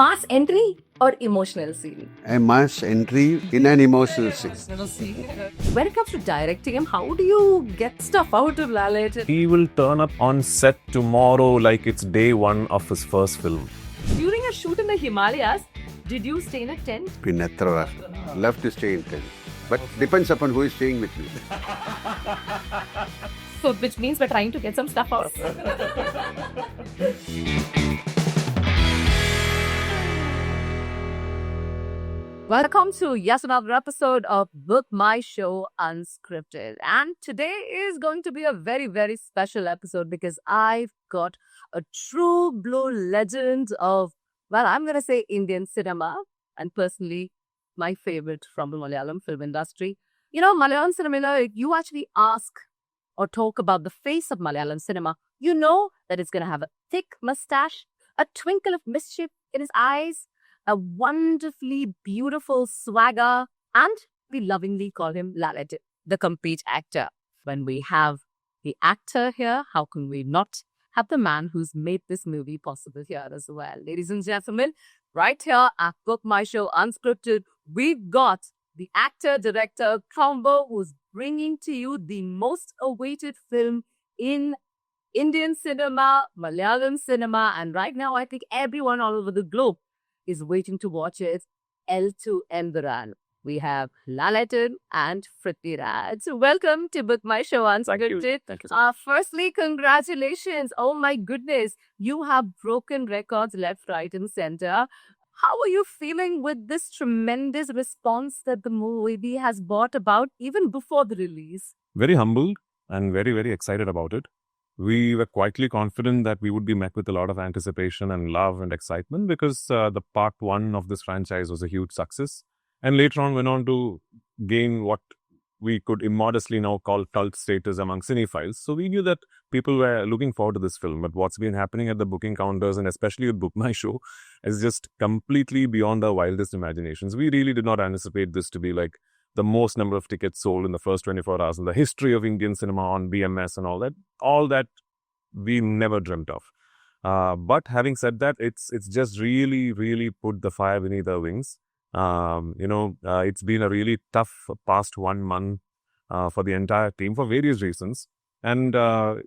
mass entry or emotional scene? A mass entry in an emotional scene. When it comes to directing him, how do you get stuff out of Lalit? He will turn up on set tomorrow like it's day one of his first film. During a shoot in the Himalayas, did you stay in a tent? Pinathra. Love to stay in tent. But depends upon who is staying with me. So, which means we're trying to get some stuff out. Welcome to yet another episode of Book My Show Unscripted. And today is going to be a very, very special episode because I've got a true blue legend of, well, I'm going to say Indian cinema, and personally, my favorite from the Malayalam film industry. You know, Malayalam cinema, you actually ask or talk about the face of Malayalam cinema, you know that it's going to have a thick mustache, a twinkle of mischief in his eyes, a wonderfully beautiful swagger, and we lovingly call him Lalit, the complete actor. When we have the actor here, how can we not have the man who's made this movie possible here as well? Ladies and gentlemen, right here at Book My Show Unscripted, we've got the actor-director combo who's bringing to you the most awaited film in Indian cinema, Malayalam cinema, and right now I think everyone all over the globe is waiting to watch it, L2 Empuraan. We have Lalit and Prithviraj. Welcome to Book My Show Unscripted. Thank you. Firstly, congratulations. Oh my goodness. You have broken records left, right, and center. How are you feeling with this tremendous response that the movie has brought about even before the release? Very humbled and very, very excited about it. We were quietly confident that we would be met with a lot of anticipation and love and excitement because the part one of this franchise was a huge success. And later on went on to gain what we could immodestly now call cult status among cinephiles. So we knew that people were looking forward to this film. But what's been happening at the booking counters and especially with Book My Show is just completely beyond our wildest imaginations. We really did not anticipate this to be like the most number of tickets sold in the first 24 hours in the history of Indian cinema on BMS and all that we never dreamt of. But having said that, it's just really, really put the fire beneath our wings. It's been a really tough past 1 month for the entire team for various reasons. And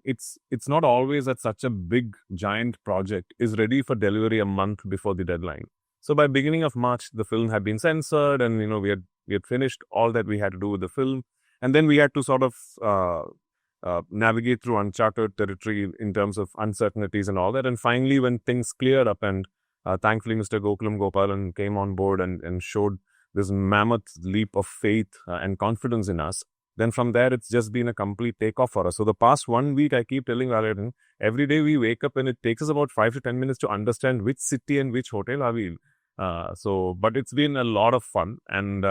it's not always that such a big, giant project is ready for delivery a month before the deadline. So by beginning of March, the film had been censored and, we had finished all that we had to do with the film. And then we had to sort of navigate through uncharted territory in terms of uncertainties and all that. And finally, when things cleared up and thankfully Mr. Gokulam Gopalan came on board and showed this mammoth leap of faith and confidence in us, then from there, it's just been a complete takeoff for us. So the past 1 week, I keep telling Lalit, every day we wake up and it takes us about 5 to 10 minutes to understand which city and which hotel are we in. But it's been a lot of fun and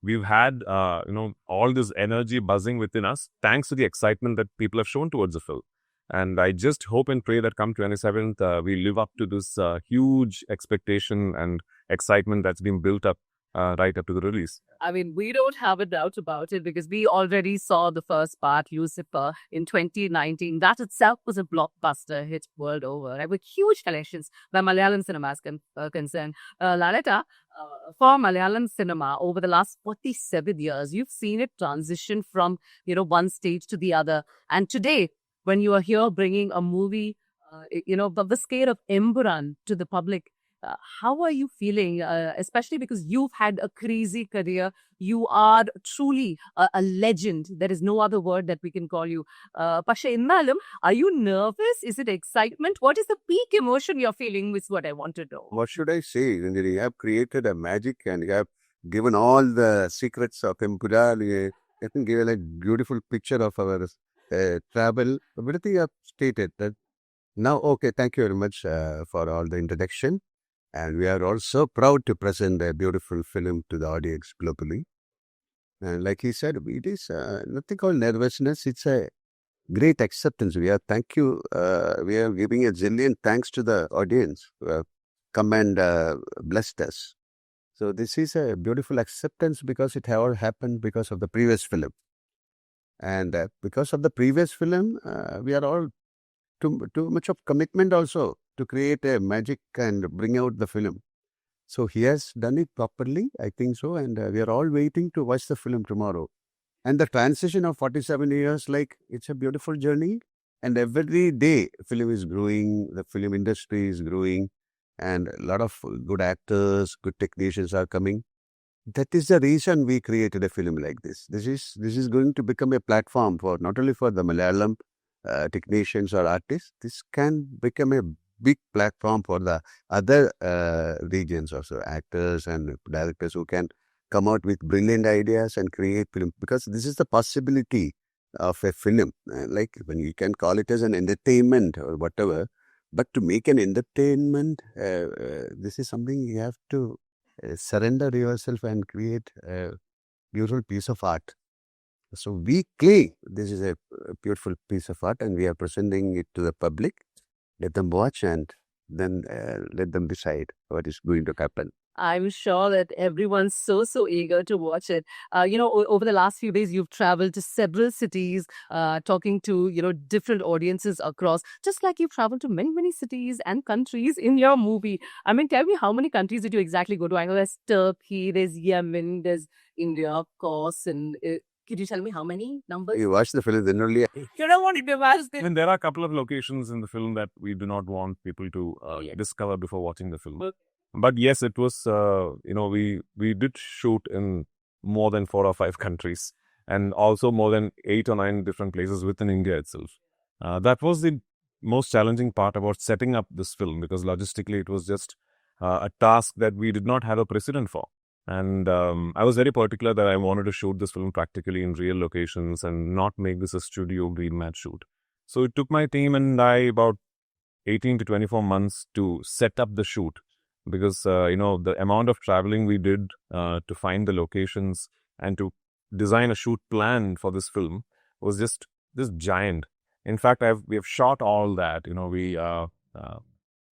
we've had, all this energy buzzing within us thanks to the excitement that people have shown towards the film. And I just hope and pray that come 27th, we live up to this huge expectation and excitement that's been built up right up to the release. I mean, we don't have a doubt about it because we already saw the first part, Lucifer, in 2019. That itself was a blockbuster hit world over, with huge collections where Malayalam cinema is concerned. Lalita, for Malayalam cinema, over the last 47 years, you've seen it transition from, one stage to the other. And today, when you are here bringing a movie, of the scale of Empuraan to the public, how are you feeling, especially because you've had a crazy career? You are truly a legend. There is no other word that we can call you. Pasha Innalam, are you nervous? Is it excitement? What is the peak emotion you're feeling is what I want to know. What should I say? You have created a magic and you have given all the secrets of Empuraan. I think given a beautiful picture of our travel. Everything you have stated. That now, okay, thank you very much for all the introduction. And we are also proud to present a beautiful film to the audience globally. And like he said, it is nothing called nervousness. It's a great acceptance. We are we are giving a zillion thanks to the audience who have come and blessed us. So this is a beautiful acceptance because it all happened because of the previous film. And because of the previous film, we are all too much of commitment also to create a magic and bring out the film. So he has done it properly, I think so. And we are all waiting to watch the film tomorrow. And the transition of 47 years, like, it's a beautiful journey. And every day, film is growing, the film industry is growing, and a lot of good actors, good technicians are coming. That is the reason we created a film like this. This is going to become a platform for not only for the Malayalam technicians or artists. This can become a big platform for the other regions also, actors and directors who can come out with brilliant ideas and create film, because this is the possibility of a film. Like, when you can call it as an entertainment or whatever, but to make an entertainment, this is something you have to surrender yourself and create a beautiful piece of art. So we claim this is a beautiful piece of art, and we are presenting it to the public. Let them watch, and then let them decide what is going to happen. I'm sure that everyone's so eager to watch it. Over the last few days, you've traveled to several cities, talking to, different audiences across, just like you've traveled to many cities and countries in your movie. I mean, tell me, how many countries did you exactly go to? I know there's Turkey, there's Yemen, there's India, of course. And could you tell me how many numbers? You watch the film, then only. You don't want to give us I mean, there are a couple of locations in the film that we do not want people to discover before watching the film. But yes, it was, we did shoot in more than 4 or 5 countries, and also more than 8 or 9 different places within India itself. That was the most challenging part about setting up this film, because logistically it was just a task that we did not have a precedent for. And I was very particular that I wanted to shoot this film practically in real locations and not make this a studio green mat shoot. So it took my team and I about 18 to 24 months to set up the shoot, because the amount of traveling we did to find the locations and to design a shoot plan for this film was just this giant. In fact, we have shot all that.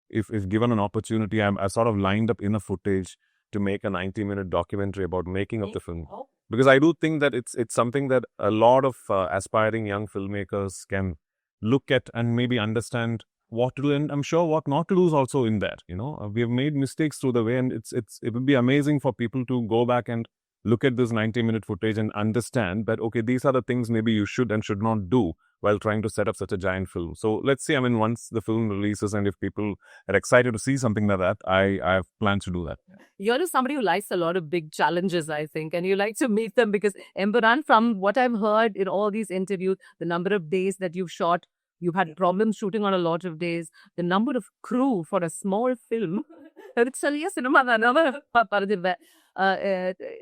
If given an opportunity, I sort of lined up enough footage to make a 90-minute documentary about making of the film, because I do think that it's something that a lot of aspiring young filmmakers can look at and maybe understand what to do, and I'm sure what not to do is also in that. We have made mistakes through the way, and it would be amazing for people to go back and look at this 90-minute footage and understand that, okay, these are the things maybe you should and should not do while trying to set up such a giant film. So let's see, once the film releases and if people are excited to see something like that, I have plans to do that. You're just somebody who likes a lot of big challenges, I think, and you like to meet them, because Empuraan, from what I've heard in all these interviews, the number of days that you've shot, you've had problems shooting on a lot of days, the number of crew for a small film.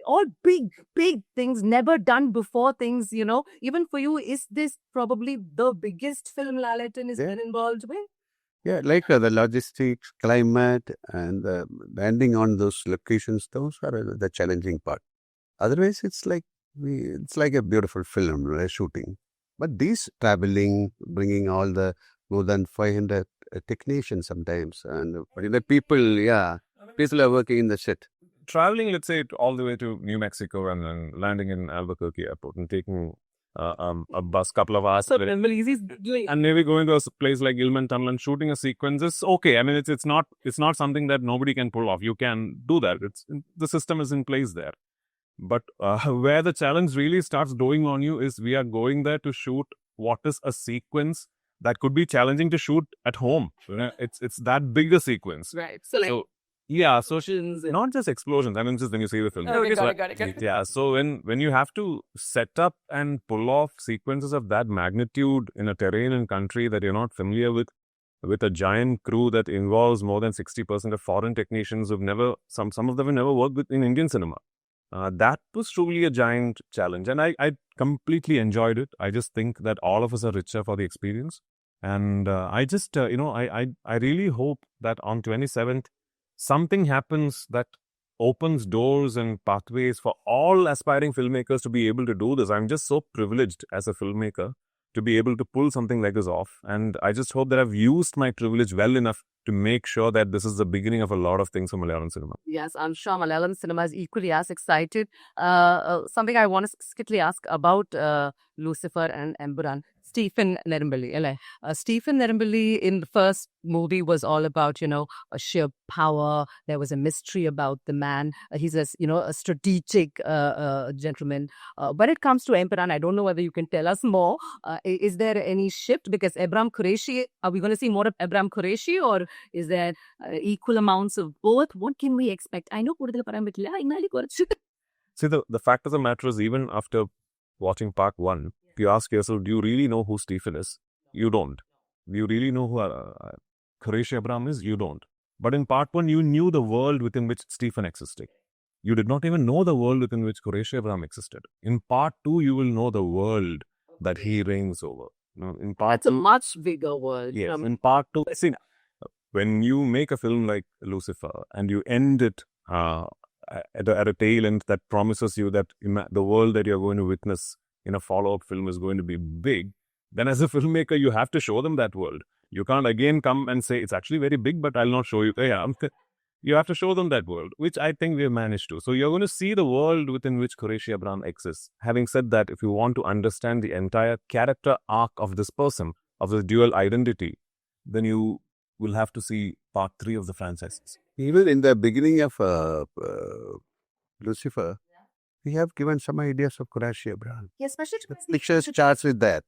All big things, never done before things, Even for you, is this probably the biggest film Lalaton has been involved with? Yeah, like the logistics, climate, and landing on those locations, those are the challenging part. Otherwise, it's like a beautiful film shooting. But these traveling, bringing all the more than 500 technicians sometimes, and the people are working in the set. Traveling, let's say, all the way to New Mexico and then landing in Albuquerque airport and taking a bus, couple of hours. So he's doing, and maybe going to a place like Gilman Tunnel and shooting a sequence is okay. It's not something that nobody can pull off. You can do that. The system is in place there. But where the challenge really starts growing on you is we are going there to shoot what is a sequence that could be challenging to shoot at home. It's that big a sequence. Right. So not just explosions. Just when you see the film. Okay, got it. Yeah. So when you have to set up and pull off sequences of that magnitude in a terrain and country that you're not familiar with a giant crew that involves more than 60% of foreign technicians who've never, some of them have never worked in Indian cinema. That was truly a giant challenge, and I completely enjoyed it. I just think that all of us are richer for the experience, and I just I really hope that on 27th something happens that opens doors and pathways for all aspiring filmmakers to be able to do this. I'm just so privileged as a filmmaker to be able to pull something like this off, and I just hope that I've used my privilege well enough to make sure that this is the beginning of a lot of things for Malayalam cinema. Yes, I'm sure Malayalam cinema is equally as excited. Something I want to quickly ask about Lucifer and Empuraan. Stephen Nerambali. Stephen Nerambali in the first movie was all about, a sheer power. There was a mystery about the man. He's a strategic gentleman. When it comes to Empuraan, I don't know whether you can tell us more. Is there any shift? Because Abram Qureshi, are we going to see more of Abram Qureshi, or is there equal amounts of both? What can we expect? I know. See, the fact of the matter is, even after watching part 1, if you ask yourself, do you really know who Stephen is? You don't. Do you really know who Qureshi Abram is? You don't. But in part 1, you knew the world within which Stephen existed. You did not even know the world within which Qureshi Abram existed. In part 2, you will know the world that he reigns over. In part It's a much bigger world. Yes. In part 2, see, when you make a film like Lucifer and you end it at a tail end that promises you that the world that you're going to witness in a follow-up film is going to be big, then as a filmmaker, you have to show them that world. You can't again come and say, it's actually very big, but I'll not show you. You have to show them that world, which I think we have managed to. So you're going to see the world within which Qureshi Abram exists. Having said that, if you want to understand the entire character arc of this person, of the dual identity, then you will have to see part 3 of the franchise. Even in the beginning of Lucifer, we have given some ideas of Qureshi Abram. Yeah, especially The picture starts with that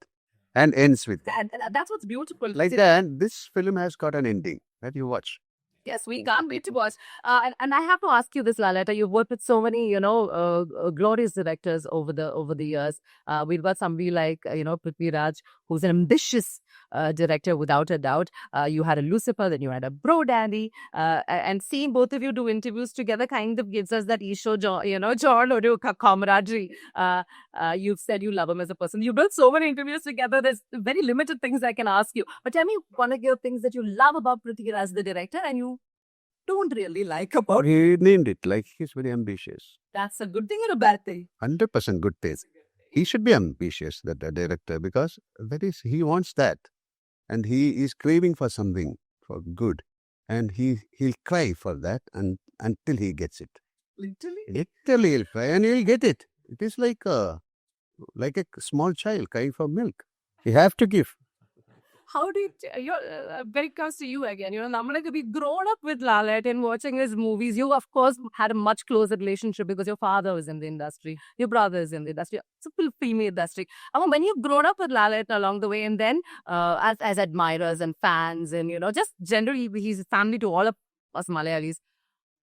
and ends with that. and that's what's beautiful. Like that, this film has got an ending that you watch. Yes, we can't wait to watch. And I have to ask you this, Lalita. You've worked with so many, glorious directors over the years. We've got somebody like, Prithviraj, who's an ambitious director without a doubt. You had a Lucifer, then you had a Bro Daddy. And seeing both of you do interviews together kind of gives us that Isho, John or camaraderie. You've said you love him as a person. You've done so many interviews together. There's very limited things I can ask you. But tell me one of your things that you love about Prithviraj, the director, and you don't really like about He named it like he's very ambitious. That's a good thing or a bad thing? 100% good thing. He should be ambitious, the director, because he wants that. And he is craving for something, for good. And he'll cry for that until he gets it. Literally? Literally he'll cry and he'll get it. It is like a small child crying for milk. You have to give. How do you, when it comes to you again, we've grown up with Lalit and watching his movies. You, of course, had a much closer relationship because your father was in the industry, your brother is in the industry, it's a full female industry. When you've grown up with Lalit along the way, and then as admirers and fans, and, just generally, he's family to all of us Malayalis.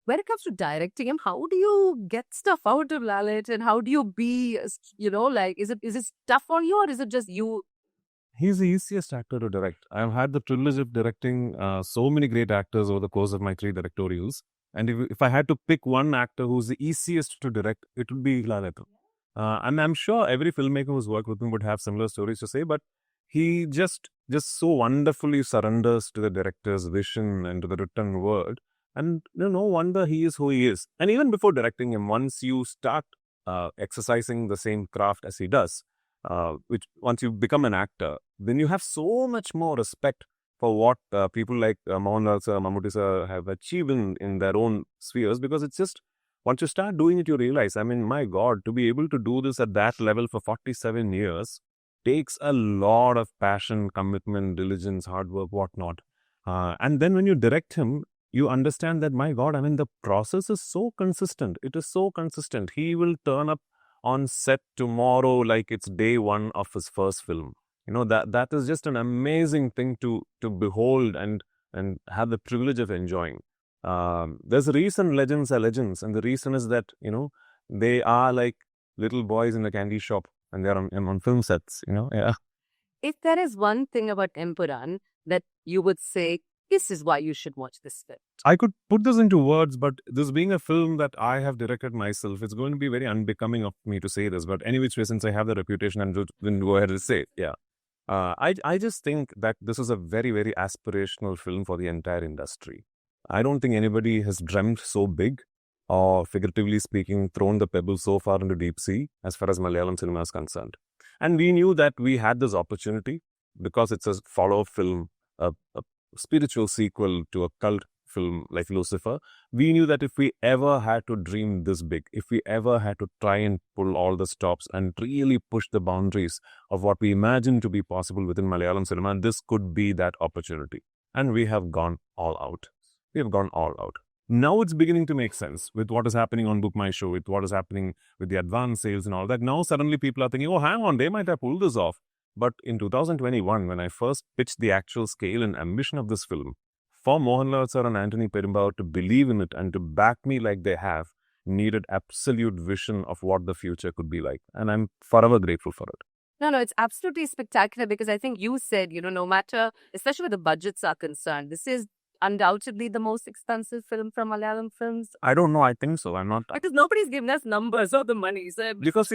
When it comes to directing him, how do you get stuff out of Lalit, and how do you be, is it tough on you, or is it just you? He's the easiest actor to direct. I've had the privilege of directing so many great actors over the course of my 3 directorials. And if I had to pick one actor who's the easiest to direct, it would be Lalit. And I'm sure every filmmaker who's worked with him would have similar stories to say, but he just so wonderfully surrenders to the director's vision and to the written word. And no wonder he is who he is. And even before directing him, once you start exercising the same craft as he does, which once you become an actor, then you have so much more respect for what people like Mohanlal sir, Mammootty sir have achieved in their own spheres, because it's just, once you start doing it, you realize, my God, to be able to do this at that level for 47 years takes a lot of passion, commitment, diligence, hard work, whatnot. And then when you direct him, you understand that, my God, the process is so consistent. It is so consistent. He will turn up on set tomorrow like it's day 1 of his first film. That is just an amazing thing to behold and have the privilege of enjoying. There's a reason legends are legends, and the reason is that, they are like little boys in a candy shop and they're on film sets, yeah. If there is one thing about Empuraan that you would say, this is why you should watch this film. I could put this into words, but this being a film that I have directed myself, it's going to be very unbecoming of me to say this. But anyway, since I have the reputation, and then go ahead and say it. Yeah. I just think that this is a very, very aspirational film for the entire industry. I don't think anybody has dreamt so big, or figuratively speaking, thrown the pebble so far into deep sea as far as Malayalam cinema is concerned. And we knew that we had this opportunity because it's a follow-up film, a spiritual sequel to a cult film like Lucifer, we knew that if we ever had to dream this big, if we ever had to try and pull all the stops and really push the boundaries of what we imagine to be possible within Malayalam cinema, this could be that opportunity. And we have gone all out. We have gone all out. Now it's beginning to make sense with what is happening on BookMyShow, with what is happening with the advance sales and all that. Now suddenly people are thinking, oh, hang on, they might have pulled this off. But in 2021, when I first pitched the actual scale and ambition of this film, for Mohanlal sir and Anthony Perumbau to believe in it and to back me like they have, needed absolute vision of what the future could be like. And I'm forever grateful for it. No, it's absolutely spectacular because I think you said, no matter, especially where the budgets are concerned, this is undoubtedly the most expensive film from Malayalam films. I don't know. I think so. I'm not. Because nobody's given us numbers or the money. So because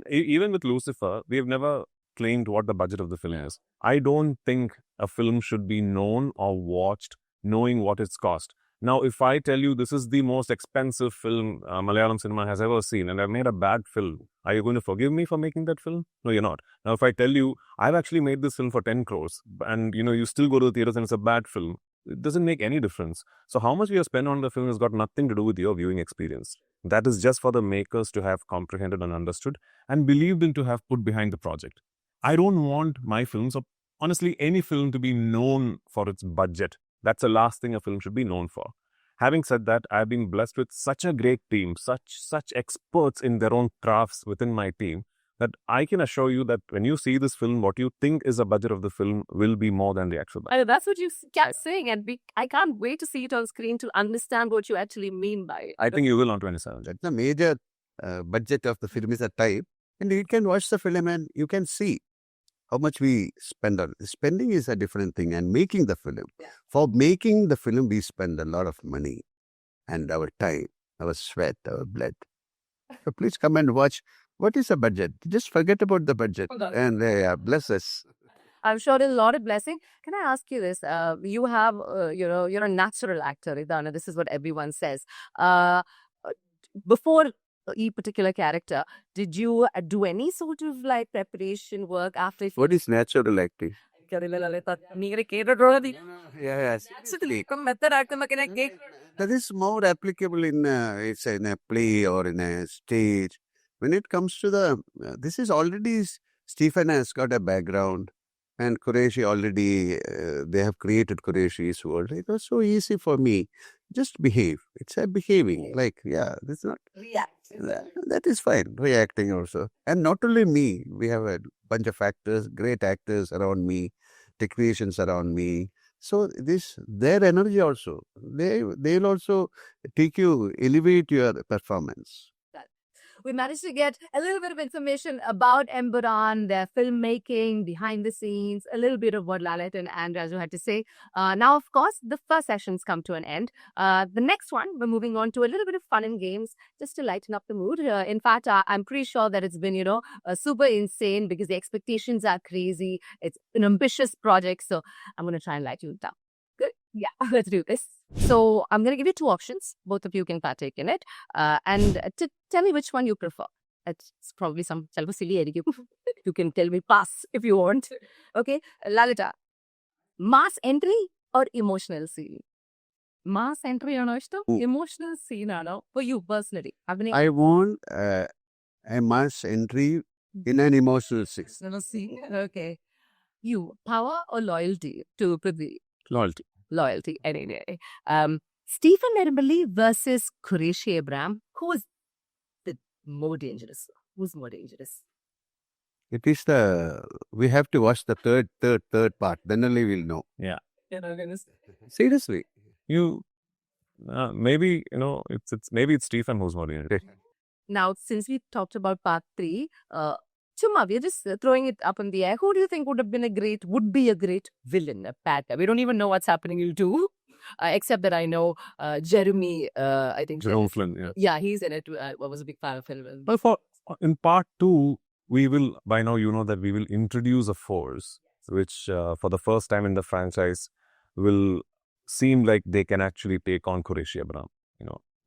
even with Lucifer, we have never claimed what the budget of the film is. I don't think a film should be known or watched knowing what it's cost. Now, if I tell you this is the most expensive film Malayalam cinema has ever seen and I've made a bad film, are you going to forgive me for making that film? No, you're not. Now, if I tell you I've actually made this film for 10 crores and you still go to the theaters and it's a bad film, it doesn't make any difference. So how much we have spent on the film has got nothing to do with your viewing experience. That is just for the makers to have comprehended and understood and believed in to have put behind the project. I don't want my films, or honestly any film, to be known for its budget. That's the last thing a film should be known for. Having said that, I've been blessed with such a great team, such experts in their own crafts within my team, that I can assure you that when you see this film, what you think is a budget of the film will be more than the actual budget. I know, that's what you kept saying, and I can't wait to see it on screen to understand what you actually mean by it. I think you will on 27. That's the major budget of the film is a type, and you can watch the film and you can see how much we spend on. Spending is a different thing, and making the film. Yeah. For making the film, we spend a lot of money and our time, our sweat, our blood. So please come and watch. What is the budget? Just forget about the budget and bless us. I'm sure there's a lot of blessing. Can I ask you this? You have, you're a natural actor, Idana. This is what everyone says. Before each particular character, did you do any sort of like preparation work after? What is natural acting? Yeah. That is more applicable in it's in a play or in a stage. When it comes to this is already, Stephen has got a background and Qureshi already, they have created Qureshi's world. It was so easy for me. Just behave. It's a behaving. Like, this is not... That is fine. Reacting also. And not only me. We have a bunch of actors, great actors around me, technicians around me. So their energy also, they'll also elevate your performance. We managed to get a little bit of information about Empuraan, their filmmaking, behind the scenes, a little bit of what Lalit and Raju had to say. Now, of course, the first sessions come to an end. The next one, we're moving on to a little bit of fun and games just to lighten up the mood. In fact, I'm pretty sure that it's been, super insane because the expectations are crazy. It's an ambitious project. So I'm going to try and light you down. Good. Yeah, let's do this. So I'm going to give you two options. Both of you can partake in it. And to tell me which one you prefer. It's probably some silly. You can tell me pass if you want. Okay. Lalita, mass entry or emotional scene? Mass entry or emotional scene for you personally? I want a mass entry in an emotional scene. Okay. You, power or loyalty to Prithvi? Loyalty, any day. Stephen Nirmali versus Qureshi Abraham. Who's more dangerous? Who's more dangerous? It is we have to watch the third part. Then only we'll know. Yeah. Seriously. Maybe, maybe it's Stephen who's more dangerous. Now, since we talked about part 3, Chumma, we're just throwing it up in the air. Who do you think would be a great villain, a bad guy? We don't even know what's happening in 2, except that I know Jeremy, I think. Jerome Flynn, yeah, he's in it. I was a big fan of him. But in part 2, we will, by now you know that we will introduce a force, which for the first time in the franchise will seem like they can actually take on Qureshi Abraham.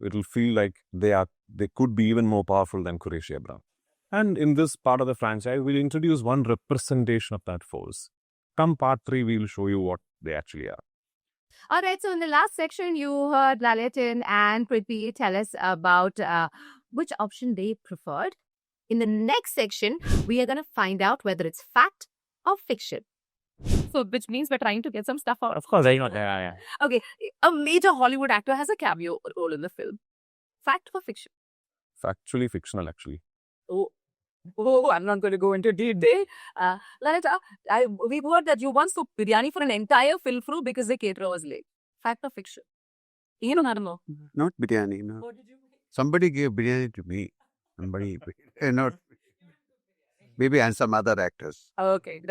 It will feel like they could be even more powerful than Qureshi Abraham. And in this part of the franchise, we'll introduce one representation of that force. Come part 3, we'll show you what they actually are. All right, so in the last section, you heard Lalitin and Prithvi tell us about which option they preferred. In the next section, we are going to find out whether it's fact or fiction. So, which means we're trying to get some stuff out. Of course, yeah. Okay, a major Hollywood actor has a cameo role in the film. Fact or fiction? Factually fictional, actually. Oh, I'm not going to go into detail. Lalita, we've heard that you once cooked biryani for an entire film crew because the caterer was late. Fact or fiction? I don't know. Not biryani, no. What did you make? Somebody gave biryani to me. Somebody, not maybe, and some other actors. Okay,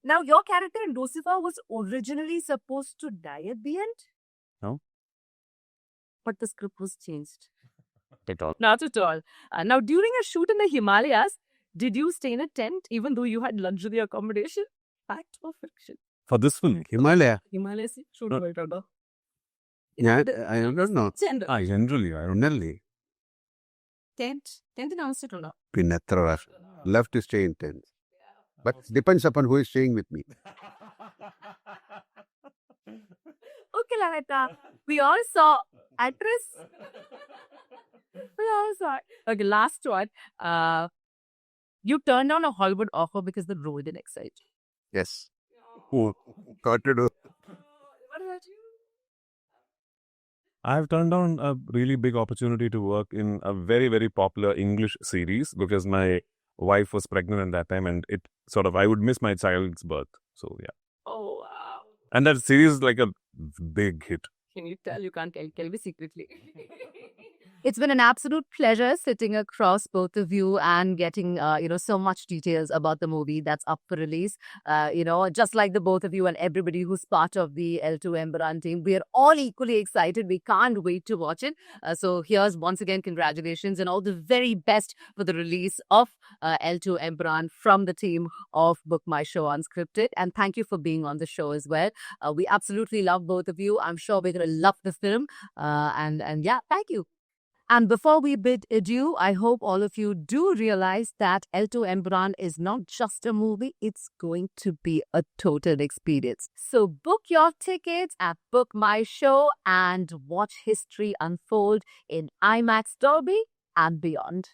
now your character in Lucifer was originally supposed to die at the end? No. But the script was changed. At all. Not at all. Now, during a shoot in the Himalayas, did you stay in a tent even though you had luxury accommodation? Fact or fiction? For this film, Himalaya. Himalayas shoot No. right under. Yeah, I don't know. generally, I don't know. Only Tent in Amsterdam. Pinatra. Love to stay in tents. But depends upon who is staying with me. Okay, Lalita. We all saw actress. We all saw it. Okay, last one. You turned down a Hollywood offer because the role didn't excite you. Yes. Oh, got to do. What about you? I've turned down a really big opportunity to work in a very, very popular English series because my wife was pregnant at that time and I would miss my child's birth. So, yeah. Oh, wow. And that series is like a big hit. Can you tell? You can't tell me secretly. It's been an absolute pleasure sitting across both of you and getting, so much details about the movie that's up for release. Just like the both of you and everybody who's part of the L2 Empuraan team, we are all equally excited. We can't wait to watch it. So here's once again, congratulations and all the very best for the release of L2 Empuraan from the team of Book My Show Unscripted. And thank you for being on the show as well. We absolutely love both of you. I'm sure we're going to love the film. And yeah, thank you. And before we bid adieu, I hope all of you do realize that L2 Empuraan is not just a movie, it's going to be a total experience. So book your tickets at Book My Show and watch history unfold in IMAX Dolby and beyond.